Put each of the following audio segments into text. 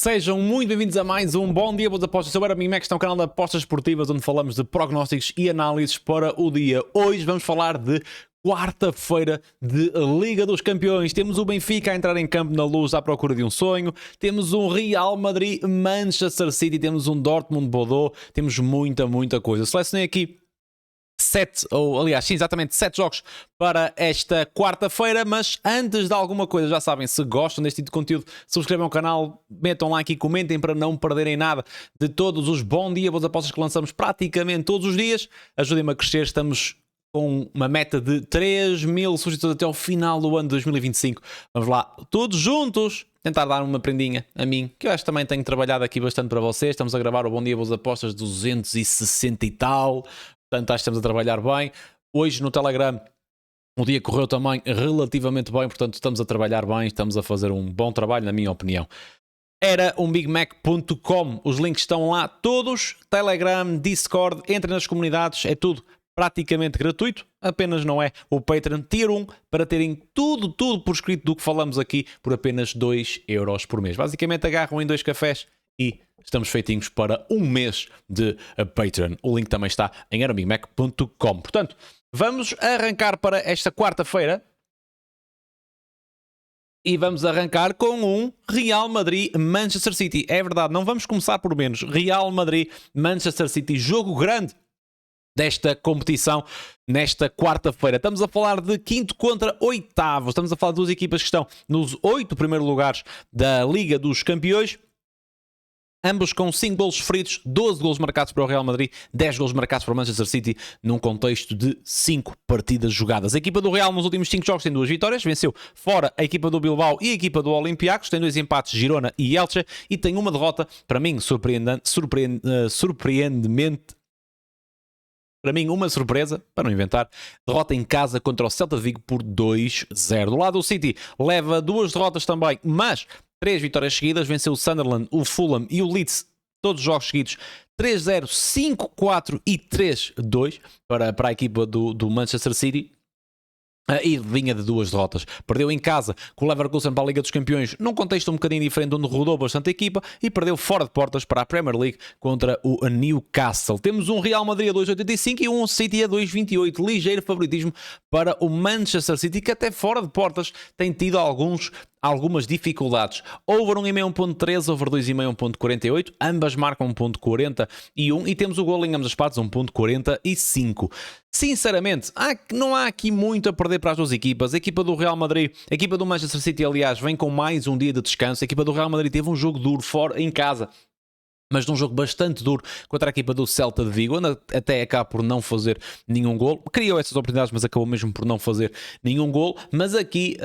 Sejam muito bem-vindos a mais um Bom Dia Boas Apostas. Eu era o Mimex, é um canal de apostas esportivas onde falamos de prognósticos e análises para o dia. Hoje vamos falar de quarta-feira de Liga dos Campeões. Temos o Benfica a entrar em campo na Luz à procura de um sonho. Temos um Real Madrid, Manchester City. Temos um Dortmund, Bordeaux. Temos muita coisa. Selecionei aqui 7 jogos para esta quarta-feira, mas antes de alguma coisa, já sabem, se gostam deste tipo de conteúdo, subscrevam o canal, metam like e comentem para não perderem nada de todos os Bom Dia Boas Apostas que lançamos praticamente todos os dias. Ajudem-me a crescer, estamos com uma meta de 3.000 subscritores até ao final do ano de 2025. Vamos lá, todos juntos, tentar dar uma prendinha a mim, que eu acho que também tenho trabalhado aqui bastante para vocês. Estamos a gravar o Bom Dia Boas Apostas 260 e tal. Portanto, acho que estamos a trabalhar bem. Hoje no Telegram o dia correu também relativamente bem, portanto estamos a trabalhar bem, estamos a fazer um bom trabalho, na minha opinião. Era umbigmac.com, os links estão lá todos, Telegram, Discord, entrem nas comunidades, é tudo praticamente gratuito, apenas não é o Patreon Tier 1 para terem tudo por escrito do que falamos aqui por apenas 2 euros por mês. Basicamente agarram em 2 cafés e estamos feitinhos para um mês de Patreon. O link também está em aerobigmac.com. Portanto, vamos arrancar para esta quarta-feira e vamos arrancar com um Real Madrid-Manchester City. É verdade, não vamos começar por menos. Real Madrid-Manchester City, jogo grande desta competição nesta quarta-feira. Estamos a falar de quinto contra oitavo. Estamos a falar de duas equipas que estão nos 8 primeiros lugares da Liga dos Campeões. Ambos com 5 golos sofridos, 12 golos marcados para o Real Madrid, 10 golos marcados para o Manchester City, num contexto de 5 partidas jogadas. A equipa do Real nos últimos 5 jogos tem 2 vitórias, venceu fora a equipa do Bilbao e a equipa do Olympiacos, tem 2 empates, Girona e Elche, e tem uma derrota, para mim, surpreendentemente, para mim, uma surpresa, para não inventar, derrota em casa contra o Celta de Vigo por 2-0. Do lado do City, leva 2 derrotas também, mas 3 vitórias seguidas, venceu o Sunderland, o Fulham e o Leeds, todos os jogos seguidos, 3-0, 5-4 e 3-2 para a equipa do Manchester City. E vinha de 2 derrotas. Perdeu em casa com o Leverkusen para a Liga dos Campeões num contexto um bocadinho diferente, onde rodou bastante a equipa, e perdeu fora de portas para a Premier League contra o Newcastle. Temos um Real Madrid a 2,85 e um City a 2,28. Ligeiro favoritismo para o Manchester City, que até fora de portas tem tido algumas dificuldades. Over 1,5 1.13, over 2,5 1.48, ambas marcam 1.41 e temos o gol em ambas as partes 1.45. Sinceramente, não há aqui muito a perder para as duas equipas. A equipa do Real Madrid, a equipa do Manchester City, aliás, vem com mais um dia de descanso. A equipa do Real Madrid teve um jogo duro fora, em casa, mas num jogo bastante duro contra a equipa do Celta de Vigo, onde até acaba por não fazer nenhum gol. Criou essas oportunidades, mas acabou mesmo por não fazer nenhum gol. Mas aqui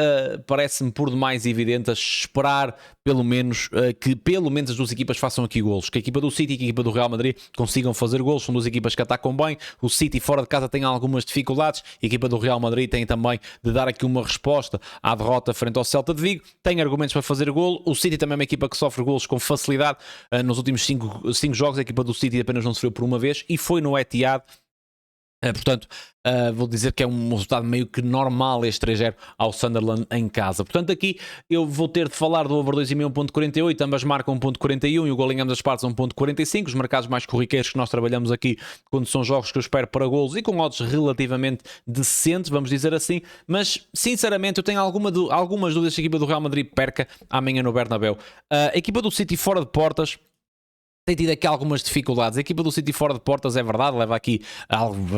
parece-me por demais evidente esperar pelo menos que pelo menos as duas equipas façam aqui golos. Que a equipa do City e a equipa do Real Madrid consigam fazer golos. São duas equipas que atacam bem. O City fora de casa tem algumas dificuldades. A equipa do Real Madrid tem também de dar aqui uma resposta à derrota frente ao Celta de Vigo. Tem argumentos para fazer golo. O City também é uma equipa que sofre golos com facilidade. Nos últimos 5 jogos a equipa do City apenas não sofreu por uma vez e foi no Etihad. Portanto, vou dizer que é um resultado meio que normal este 3-0 ao Sunderland em casa. Portanto, aqui eu vou ter de falar do over 2,5 1.48, ambas marcam 1.41 e o gol em ambas as partes 1.45. Os mercados mais corriqueiros que nós trabalhamos aqui quando são jogos que eu espero para golos e com odds relativamente decentes, vamos dizer assim. Mas, sinceramente, eu tenho algumas dúvidas se a equipa do Real Madrid perca amanhã no Bernabéu. A equipa do City fora de portas tem tido aqui algumas dificuldades. A equipa do City fora de portas, é verdade, leva aqui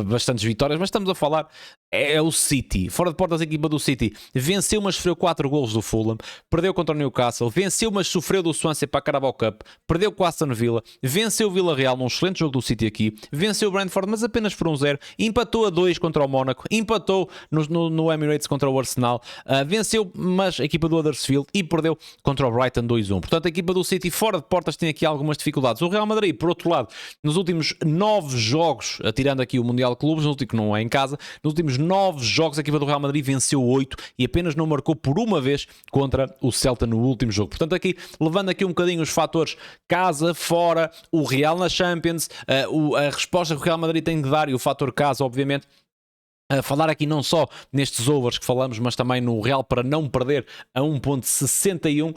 bastantes vitórias, mas estamos a falar, é o City. Fora de portas, a equipa do City venceu, mas sofreu 4 golos do Fulham, perdeu contra o Newcastle, venceu, mas sofreu do Swansea para a Carabao Cup, perdeu com a Aston Villa, venceu o Villarreal num excelente jogo do City aqui, venceu o Brentford, mas apenas por 1-0, empatou a 2 contra o Mónaco, empatou no Emirates contra o Arsenal, venceu, mas a equipa do Huddersfield, e perdeu contra o Brighton 2-1. Portanto, a equipa do City fora de portas tem aqui algumas dificuldades. O Real Madrid, por outro lado, nos últimos 9 jogos, tirando aqui o Mundial de Clubes, no último que não é em casa, nos últimos 9 jogos a equipa do Real Madrid venceu 8 e apenas não marcou por uma vez contra o Celta no último jogo. Portanto, aqui, levando aqui um bocadinho os fatores casa, fora, o Real na Champions, a resposta que o Real Madrid tem de dar e o fator casa, obviamente, A falar aqui não só nestes overs que falamos, mas também no Real para não perder a 1.61.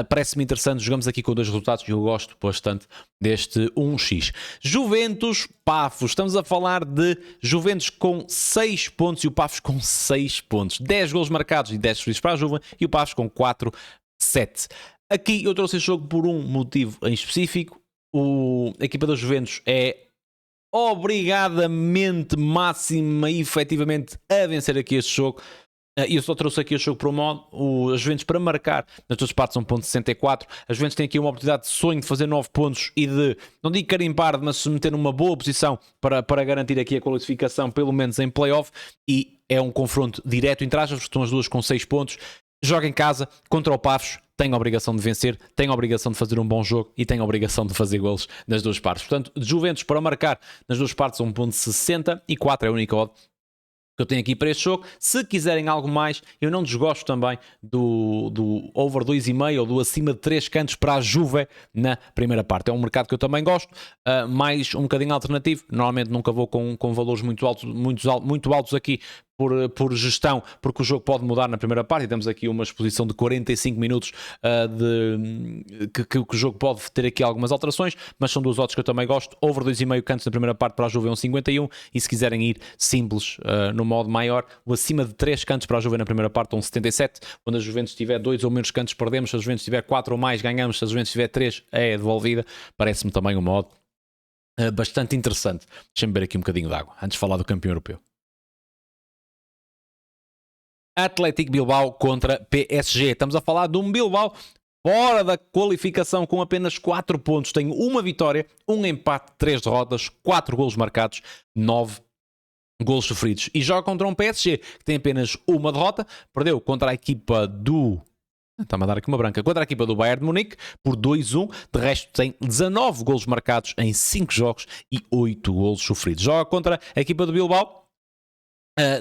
Parece-me interessante. Jogamos aqui com dois resultados e eu gosto bastante deste 1x. Juventus, Pafos. Estamos a falar de Juventus com 6 pontos e o Pafos com 6 pontos. 10 golos marcados e 10 sofridos para a Juve e o Pafos com 4-7. Aqui eu trouxe este jogo por um motivo em específico. A equipa da Juventus é obrigadamente, máxima e efetivamente a vencer aqui este jogo. E eu só trouxe aqui este jogo para o modo. As Juventus para marcar nas duas partes 1.64. As Juventus têm aqui uma oportunidade de sonho de fazer 9 pontos e de, não digo carimpar, mas se meter numa boa posição para garantir aqui a qualificação, pelo menos em playoff. E é um confronto direto entre aspas, estão as duas com 6 pontos. Joga em casa contra o Pafos, tem a obrigação de vencer, tem a obrigação de fazer um bom jogo e tem a obrigação de fazer golos nas duas partes. Portanto, Juventus para marcar nas duas partes 1.64 é a única odd que eu tenho aqui para este jogo. Se quiserem algo mais, eu não desgosto também do over 2,5 ou do acima de 3 cantos para a Juve na primeira parte. É um mercado que eu também gosto, mais um bocadinho alternativo. Normalmente nunca vou com valores muito altos aqui por gestão, porque o jogo pode mudar na primeira parte e temos aqui uma exposição de 45 minutos que o jogo pode ter aqui algumas alterações, mas são duas odds que eu também gosto. Over 2,5 cantos na primeira parte para a Juve é 1,51 e se quiserem ir simples no modo maior, o acima de 3 cantos para a Juve na primeira parte 1,77, quando a Juventus tiver 2 ou menos cantos perdemos, se a Juventus tiver 4 ou mais ganhamos, se a Juventus tiver 3 é devolvida. Parece-me também um modo bastante interessante. Deixa-me beber aqui um bocadinho de água antes de falar do campeão europeu. Atlético Bilbao contra PSG. Estamos a falar de um Bilbao fora da qualificação com apenas 4 pontos. Tem uma vitória, um empate, 3 derrotas, 4 golos marcados, 9 golos sofridos. E joga contra um PSG que tem apenas uma derrota. Perdeu contra a equipa do... Está-me a dar aqui uma branca. Contra a equipa do Bayern de Munique por 2-1. De resto tem 19 golos marcados em 5 jogos e 8 golos sofridos. Joga contra a equipa do Bilbao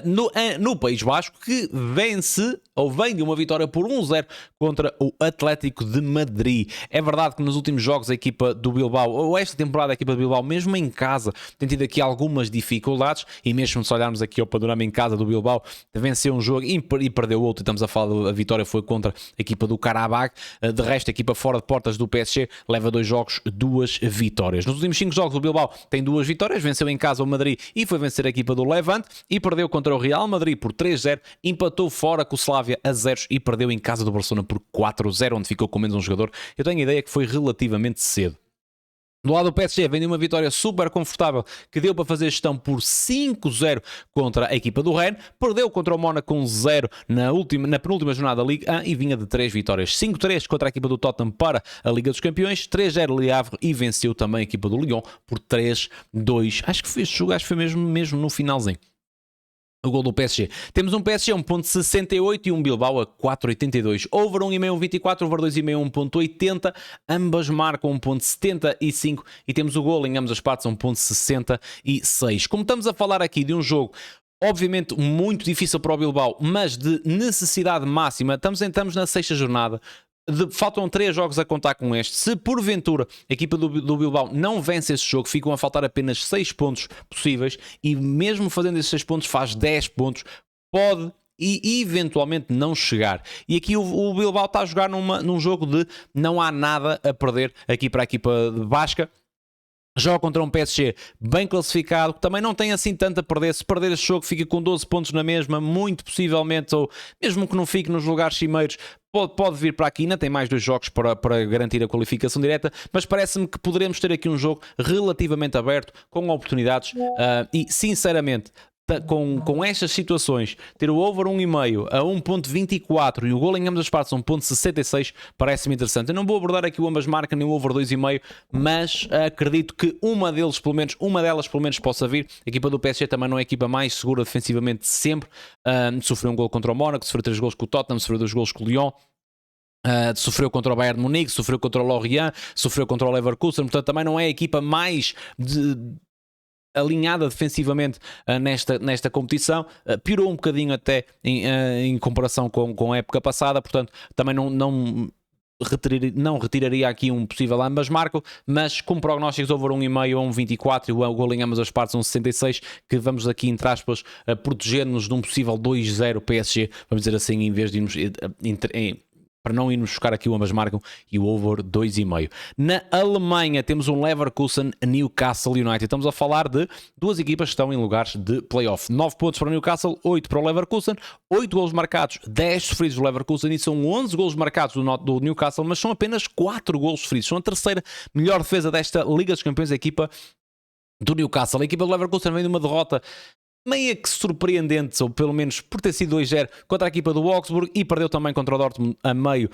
no País Basco, que vence ou vem de uma vitória por 1-0 contra o Atlético de Madrid. É verdade que nos últimos jogos a equipa do Bilbao, ou esta temporada a equipa do Bilbao, mesmo em casa, tem tido aqui algumas dificuldades, e mesmo se olharmos aqui ao panorama em casa do Bilbao, venceu um jogo e perdeu outro, e estamos a falar, a vitória foi contra a equipa do Karabakh. De resto, a equipa fora de portas do PSG leva 2 jogos, 2 vitórias. Nos últimos 5 jogos o Bilbao tem 2 vitórias, venceu em casa o Madrid e foi vencer a equipa do Levante, e perdeu contra o Real Madrid por 3-0, empatou fora com o Slavia a 0 e perdeu em casa do Barcelona por 4-0, onde ficou com menos um jogador. Eu tenho a ideia que foi relativamente cedo. Do lado do PSG, vem de uma vitória super confortável que deu para fazer gestão por 5-0 contra a equipa do Rennes. Perdeu contra o Mónaco 1-0 na penúltima jornada da Liga 1 e vinha de 3 vitórias. 5-3 contra a equipa do Tottenham para a Liga dos Campeões. 3-0 Le Havre e venceu também a equipa do Lyon por 3-2. Acho que foi este jogo, acho que foi mesmo no finalzinho. O gol do PSG. Temos um PSG 1.68 e um Bilbao a 4.82. Over 1,5 1.24, over 2,5 1.80. Ambas marcam 1.75 e temos o gol em ambas as partes 1.66. Como estamos a falar aqui de um jogo obviamente muito difícil para o Bilbao, mas de necessidade máxima, estamos na 6ª jornada. Faltam 3 jogos a contar com este. Se porventura a equipa do Bilbao não vence esse jogo, ficam a faltar apenas 6 pontos possíveis e mesmo fazendo esses 6 pontos faz 10 pontos, pode e eventualmente não chegar. E aqui o Bilbao está a jogar num jogo de não há nada a perder aqui para a equipa de Basca. Joga contra um PSG bem classificado, que também não tem assim tanto a perder. Se perder este jogo fica com 12 pontos na mesma, muito possivelmente, ou mesmo que não fique nos lugares cimeiros, pode vir para aqui. Ainda tem mais 2 jogos para garantir a qualificação direta, mas parece-me que poderemos ter aqui um jogo relativamente aberto, com oportunidades e sinceramente, com estas situações, ter o over 1,5 a 1.24 e o gol em ambas as partes 1.66 parece-me interessante. Eu não vou abordar aqui o ambas marcas nem o over 2,5, mas acredito que uma delas pelo menos possa vir. A equipa do PSG também não é a equipa mais segura defensivamente de sempre. Sofreu um gol contra o Mónaco, sofreu 3 gols com o Tottenham, sofreu 2 gols com o Lyon. Sofreu contra o Bayern de Munique, sofreu contra o Lorient, sofreu contra o Leverkusen, portanto também não é a equipa mais alinhada defensivamente nesta competição. Piorou um bocadinho até em comparação com a época passada, portanto também não não retiraria aqui um possível ambas marcam, mas com prognósticos over 1,5 a 1,24 e o gol em ambas as partes 1,66, que vamos aqui, entre aspas, proteger-nos de um possível 2-0 PSG, vamos dizer assim, em vez de irmos para não irmos buscar aqui o ambas marcam e o over 2,5. Na Alemanha temos um Leverkusen Newcastle United. Estamos a falar de duas equipas que estão em lugares de playoff. 9 pontos para o Newcastle, 8 para o Leverkusen, 8 golos marcados, 10 sofridos do Leverkusen e são 11 golos marcados do Newcastle, mas são apenas 4 golos sofridos. São a terceira melhor defesa desta Liga dos Campeões, a equipa do Newcastle. A equipa do Leverkusen vem de uma derrota meio que surpreendente, ou pelo menos por ter sido 2-0 contra a equipa do Augsburg, e perdeu também contra o Dortmund a meio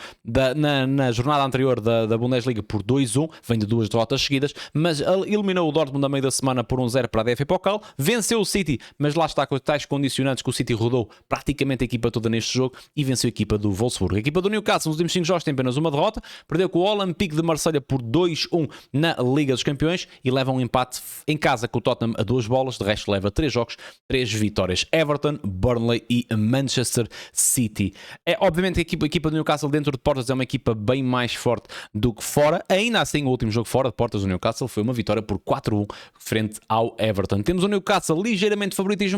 na jornada anterior da Bundesliga por 2-1, vem de 2 derrotas seguidas, mas eliminou o Dortmund a meio da semana por 1-0 para a DFB Pokal, venceu o City, mas lá está com tais condicionantes que o City rodou praticamente a equipa toda neste jogo e venceu a equipa do Wolfsburg. A equipa do Newcastle nos últimos 5 jogos tem apenas uma derrota, perdeu com o Olympique de Marselha por 2-1 na Liga dos Campeões e leva um empate em casa com o Tottenham a 2 bolas, de resto leva 3 jogos, 3 vitórias. Everton, Burnley e Manchester City. É obviamente que a equipa do Newcastle dentro de portas é uma equipa bem mais forte do que fora. Ainda assim, o último jogo fora de portas do Newcastle foi uma vitória por 4-1 frente ao Everton. Temos o Newcastle ligeiramente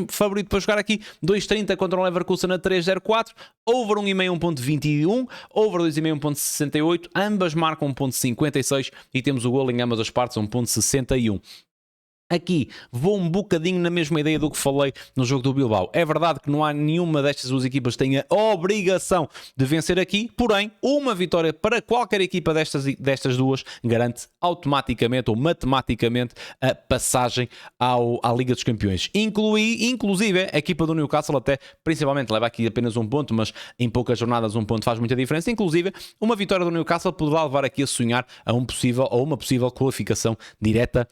favorito para jogar aqui, 2,30 contra o Leverkusen a 3,04, over 1,5 1,21, over 2,5 1,68, ambas marcam 1,56 e temos o gol em ambas as partes 1,61. Aqui vou um bocadinho na mesma ideia do que falei no jogo do Bilbao. É verdade que não há nenhuma destas duas equipas que tenha a obrigação de vencer aqui, porém, uma vitória para qualquer equipa destas duas garante automaticamente ou matematicamente a passagem à Liga dos Campeões. Inclusive, a equipa do Newcastle até, principalmente, leva aqui apenas um ponto, mas em poucas jornadas um ponto faz muita diferença. Inclusive, uma vitória do Newcastle poderá levar aqui a sonhar a uma possível qualificação direta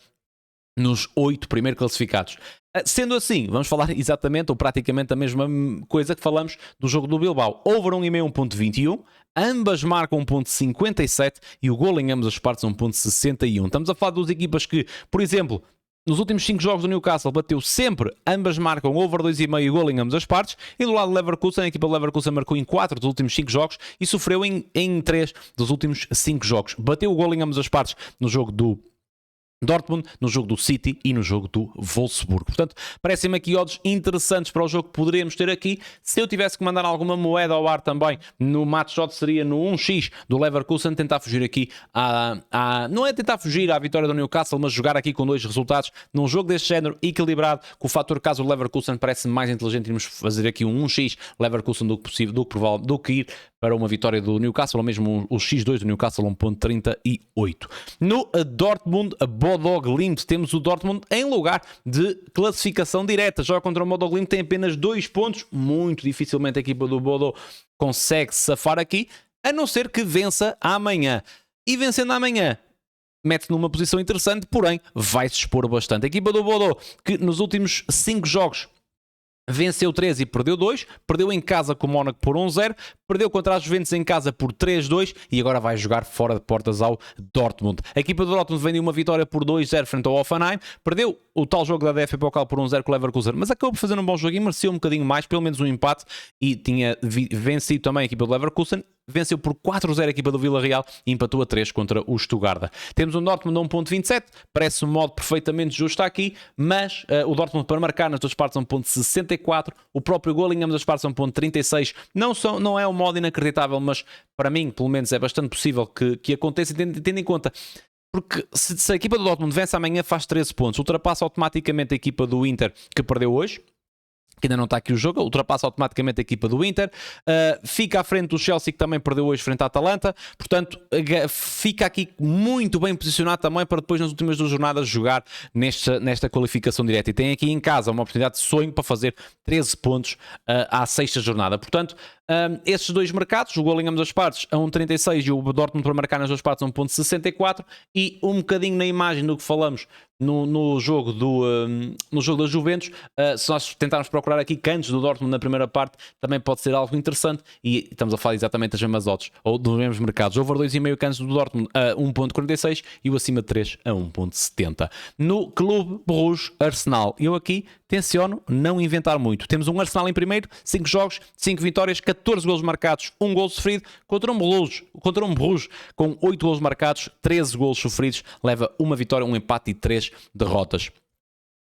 nos 8 primeiros classificados. Sendo assim, vamos falar exatamente ou praticamente a mesma coisa que falamos do jogo do Bilbao. Over 1,5 1,21, ambas marcam 1,57 e o gol em ambas as partes 1,61. Estamos a falar de duas equipas que, por exemplo, nos últimos 5 jogos do Newcastle bateu sempre, ambas marcam over 2,5 e gol em ambas as partes, e do lado do Leverkusen, a equipa do Leverkusen marcou em 4 dos últimos 5 jogos e sofreu em 3 dos últimos 5 jogos. Bateu o gol em ambas as partes no jogo do Dortmund, no jogo do City e no jogo do Wolfsburg. Portanto, parecem-me aqui odds interessantes para o jogo que poderíamos ter aqui. Se eu tivesse que mandar alguma moeda ao ar também, no match odds seria no 1x do Leverkusen, tentar fugir aqui não é tentar fugir à vitória do Newcastle, mas jogar aqui com 2 resultados num jogo deste género equilibrado, com o fator caso do Leverkusen parece mais inteligente irmos fazer aqui um 1x Leverkusen do que ir para uma vitória do Newcastle, ou mesmo o X2 do Newcastle 1,38. No Dortmund Bodo Glimt, temos o Dortmund em lugar de classificação direta. Joga contra o Bodo Glimt, tem apenas 2 pontos. Muito dificilmente a equipa do Bodo consegue safar aqui, a não ser que vença amanhã. E vencendo amanhã, mete-se numa posição interessante, porém vai-se expor bastante. A equipa do Bodo, que nos últimos 5 jogos venceu 3 e perdeu 2, perdeu em casa com o Mónaco por 1-0, perdeu contra a Juventus em casa por 3-2 e agora vai jogar fora de portas ao Dortmund. A equipa do Dortmund vem de uma vitória por 2-0 frente ao Hoffenheim, perdeu o tal jogo da DFB Pokal por 1-0 com o Leverkusen, mas acabou por fazer um bom jogo e mereceu um bocadinho mais, pelo menos um empate, e tinha vencido também a equipa do Leverkusen. Venceu por 4-0 a equipa do Villarreal e empatou a 3 contra o Stuttgart. Temos um Dortmund a 1,27, parece um modo perfeitamente justo aqui, mas o Dortmund para marcar nas duas partes 1,64, o próprio gol em ambas as partes 1,36. Não é um modo inacreditável, mas para mim, pelo menos, é bastante possível que aconteça, tendo em conta. Porque se a equipa do Dortmund vence amanhã, faz 13 pontos, ultrapassa automaticamente a equipa do Inter, que perdeu hoje, que ainda não está aqui o jogo, ultrapassa automaticamente a equipa do Inter, fica à frente do Chelsea, que também perdeu hoje frente à Atalanta, portanto fica aqui muito bem posicionado também para depois nas últimas 2 jornadas jogar nesta qualificação direta, e tem aqui em casa uma oportunidade de sonho para fazer 13 pontos à 6ª jornada. Portanto, esses 2 mercados, o gol em ambas as partes a 1,36 e o Dortmund para marcar nas 2 partes a 1,64, e um bocadinho na imagem do que falamos no jogo da Juventus, se nós tentarmos procurar aqui cantos do Dortmund na primeira parte, também pode ser algo interessante, e estamos a falar exatamente das mesmas odds, ou dos mesmos mercados. Over 2,5 cantos do Dortmund a 1,46 e o acima de 3 a 1,70. No Clube Bruges Arsenal, eu aqui tenciono não inventar muito. Temos um Arsenal em primeiro, 5 jogos, 5 vitórias, 14 golos marcados, 1 gol sofrido, contra um Bruges com 8 golos marcados, 13 golos sofridos, leva uma vitória, um empate e 3 derrotas.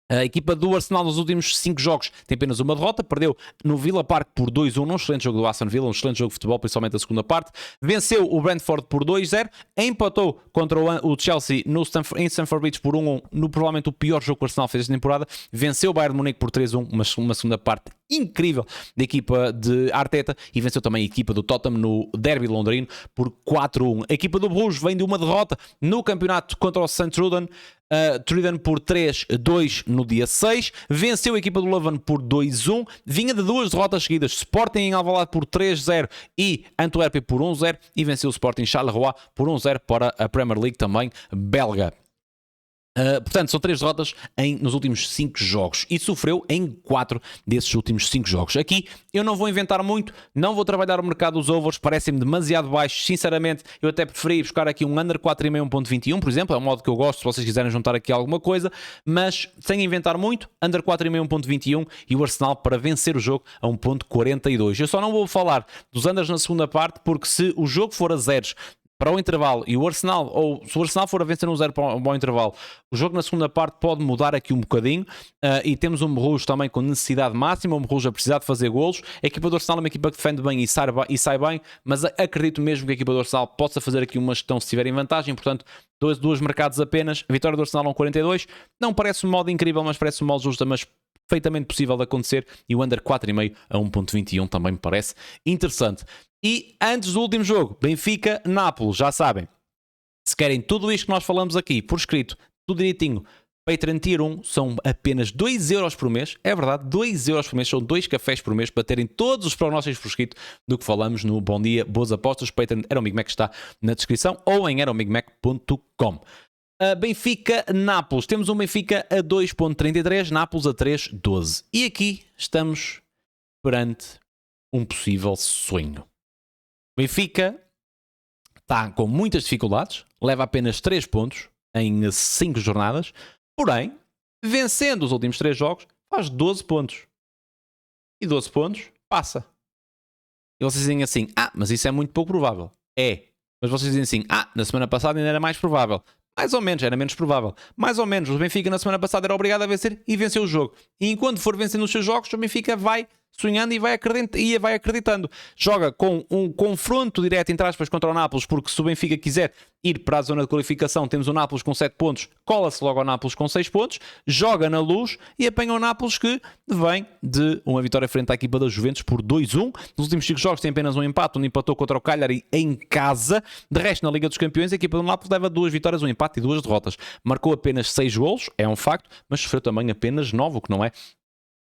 A equipa do Arsenal nos últimos 5 jogos tem apenas uma derrota, perdeu no Villa Park por 2-1, num excelente jogo do Aston Villa, um excelente jogo de futebol, principalmente a segunda parte. Venceu o Brentford por 2-0, empatou contra o Chelsea em Stamford Bridge por 1-1, no provavelmente o pior jogo que o Arsenal fez esta temporada. Venceu o Bayern de Munique por 3-1, uma segunda parte incrível da equipa de Arteta, e venceu também a equipa do Tottenham no derby londrino por 4-1. A equipa do Bruges vem de uma derrota no campeonato contra o St. Truden por 3-2 no dia 6, venceu a equipa do Leuven por 2-1, vinha de 2 derrotas seguidas, Sporting em Alvalade por 3-0 e Antuérpia por 1-0, e venceu o Sporting Charleroi por 1-0 para a Premier League também belga. Portanto, são 3 derrotas nos últimos 5 jogos e sofreu em 4 desses últimos 5 jogos. Aqui eu não vou inventar muito, não vou trabalhar o mercado dos overs, parecem-me demasiado baixos. Sinceramente, eu até preferi buscar aqui um under 4,5, 1.21, por exemplo, é um modo que eu gosto, se vocês quiserem juntar aqui alguma coisa, mas sem inventar muito, under 4,5, 1.21 e o Arsenal para vencer o jogo a 1.42. Eu só não vou falar dos unders na segunda parte, porque se o jogo for a zeros para o intervalo e o Arsenal, ou se o Arsenal for a vencer 1-0 para o intervalo, o jogo na segunda parte pode mudar aqui um bocadinho, e temos um Bruges também com necessidade máxima, um Bruges a precisar de fazer golos. A equipa do Arsenal é uma equipa que defende bem e sai bem, mas acredito mesmo que a equipa do Arsenal possa fazer aqui uma gestão se tiver em vantagem. Portanto, dois mercados apenas, a vitória do Arsenal a 1.42, não parece um modo incrível, mas parece um modo justo, mas perfeitamente possível de acontecer, e o under 4,5 a 1.21 também me parece interessante. E antes do último jogo, Benfica-Nápoles, já sabem, se querem tudo isto que nós falamos aqui por escrito, tudo direitinho, Patreon Tier 1 são apenas 2€ por mês, é verdade, 2€ por mês, são 2 cafés por mês para terem todos os prognósticos por escrito do que falamos no Bom Dia, Boas Apostas. Patreon Aeromigmac está na descrição ou em aeromigmac.com. Benfica-Nápoles, temos um Benfica a 2.33, Nápoles a 3.12. E aqui estamos perante um possível sonho. Benfica está com muitas dificuldades, leva apenas 3 pontos em 5 jornadas, porém, vencendo os últimos 3 jogos, faz 12 pontos. E 12 pontos, passa. E vocês dizem assim, mas isso é muito pouco provável. É. Mas vocês dizem assim, na semana passada ainda era mais provável. Mais ou menos, era menos provável. Mais ou menos, o Benfica na semana passada era obrigado a vencer e venceu o jogo. E enquanto for vencendo os seus jogos, o Benfica vai sonhando e vai acreditando. Joga com um confronto direto, entre aspas, contra o Nápoles, porque se o Benfica quiser ir para a zona de qualificação, temos o Nápoles com 7 pontos, cola-se logo ao Nápoles com 6 pontos, joga na Luz e apanha o Nápoles, que vem de uma vitória frente à equipa da Juventus por 2-1. Nos últimos 5 jogos tem apenas um empate, onde empatou contra o Cagliari em casa. De resto, na Liga dos Campeões, a equipa do Nápoles leva 2 vitórias, um empate e 2 derrotas. Marcou apenas 6 golos, é um facto, mas sofreu também apenas 9, o que não é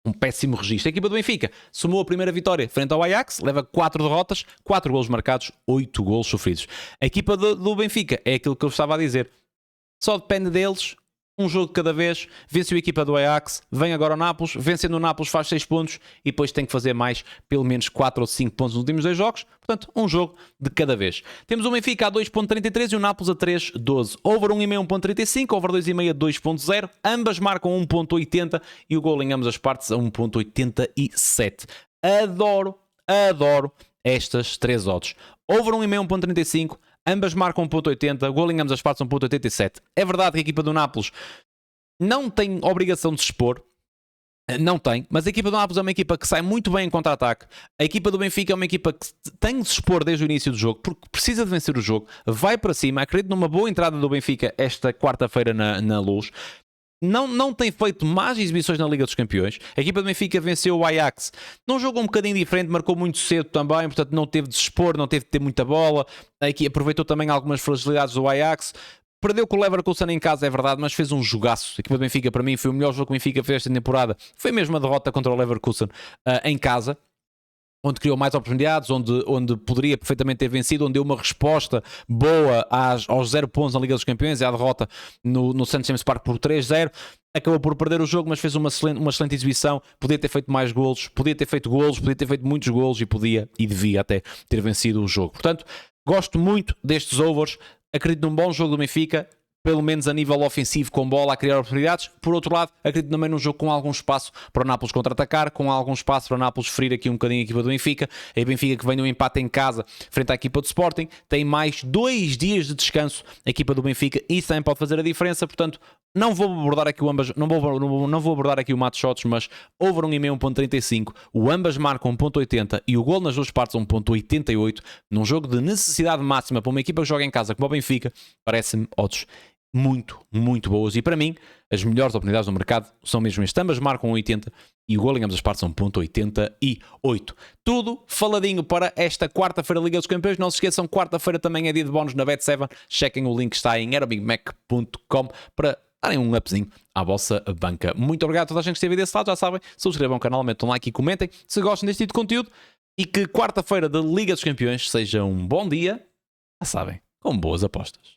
um péssimo registro. A equipa do Benfica somou a primeira vitória frente ao Ajax, leva 4 derrotas, 4 golos marcados, 8 golos sofridos. A equipa do Benfica é aquilo que eu estava a dizer. Só depende deles, um jogo de cada vez. Venceu a equipa do Ajax, vem agora ao Nápoles, vencendo o Nápoles faz 6 pontos e depois tem que fazer mais, pelo menos 4 ou 5 pontos nos últimos 2 jogos. Portanto, um jogo de cada vez. Temos o Benfica a 2.33 e o Nápoles a 3.12. Over 1,5 1.35, over 2,5 a 2.0. Ambas marcam 1.80 e o gol em ambas as partes a 1.87. Adoro estas 3 odds. Over 1,5 1.35, ambas marcam 1.80, gol em ambas as partes 1.87. É verdade que a equipa do Nápoles não tem obrigação de se expor. Não tem, mas a equipa do Nápoles é uma equipa que sai muito bem em contra-ataque. A equipa do Benfica é uma equipa que tem de se expor desde o início do jogo, porque precisa de vencer o jogo, vai para cima. Acredito numa boa entrada do Benfica esta quarta-feira na Luz. Não tem feito más exibições na Liga dos Campeões. A equipa do Benfica venceu o Ajax num jogo um bocadinho diferente, marcou muito cedo também, portanto não teve de se expor, não teve de ter muita bola. A equipa aproveitou também algumas fragilidades do Ajax. Perdeu com o Leverkusen em casa, é verdade, mas fez um jogaço. A equipa do Benfica, para mim, foi o melhor jogo que o Benfica fez esta temporada. Foi mesmo a derrota contra o Leverkusen em casa, onde criou mais oportunidades, onde poderia perfeitamente ter vencido, onde deu uma resposta boa aos 0 pontos na Liga dos Campeões e à derrota no St. James Park por 3-0. Acabou por perder o jogo, mas fez uma excelente exibição. Podia ter feito mais golos, podia ter feito muitos golos e podia e devia até ter vencido o jogo. Portanto, gosto muito destes overs. Acredito num bom jogo do Benfica. pelo menos a nível ofensivo, com bola, a criar oportunidades. Por outro lado, acredito também num jogo com algum espaço para o Nápoles contra-atacar, com algum espaço para o Nápoles ferir aqui um bocadinho a equipa do Benfica. A Benfica que vem um empate em casa frente à equipa do Sporting, tem mais 2 dias de descanso a equipa do Benfica, isso também pode fazer a diferença. Portanto, não vou abordar aqui o ambas, não vou abordar aqui o match shots, mas over 1,5, 1.35, o ambas marcam 1.80 e o gol nas duas partes 1.88, num jogo de necessidade máxima para uma equipa que joga em casa como o Benfica, parece-me odds muito, muito boas. E para mim, as melhores oportunidades do mercado são mesmo estas. Ambas marcam 1,80 e o gol em ambas as partes são 1.88. Tudo faladinho para esta quarta-feira Liga dos Campeões. Não se esqueçam, quarta-feira também é dia de bónus na Bet7. Chequem o link, está em aerobigmac.com para darem um upzinho à vossa banca. Muito obrigado a toda a gente que esteve desse lado. Já sabem, subscrevam o canal, metam um like e comentem se gostam deste tipo de conteúdo. E que quarta-feira da Liga dos Campeões seja um bom dia, já sabem, com boas apostas.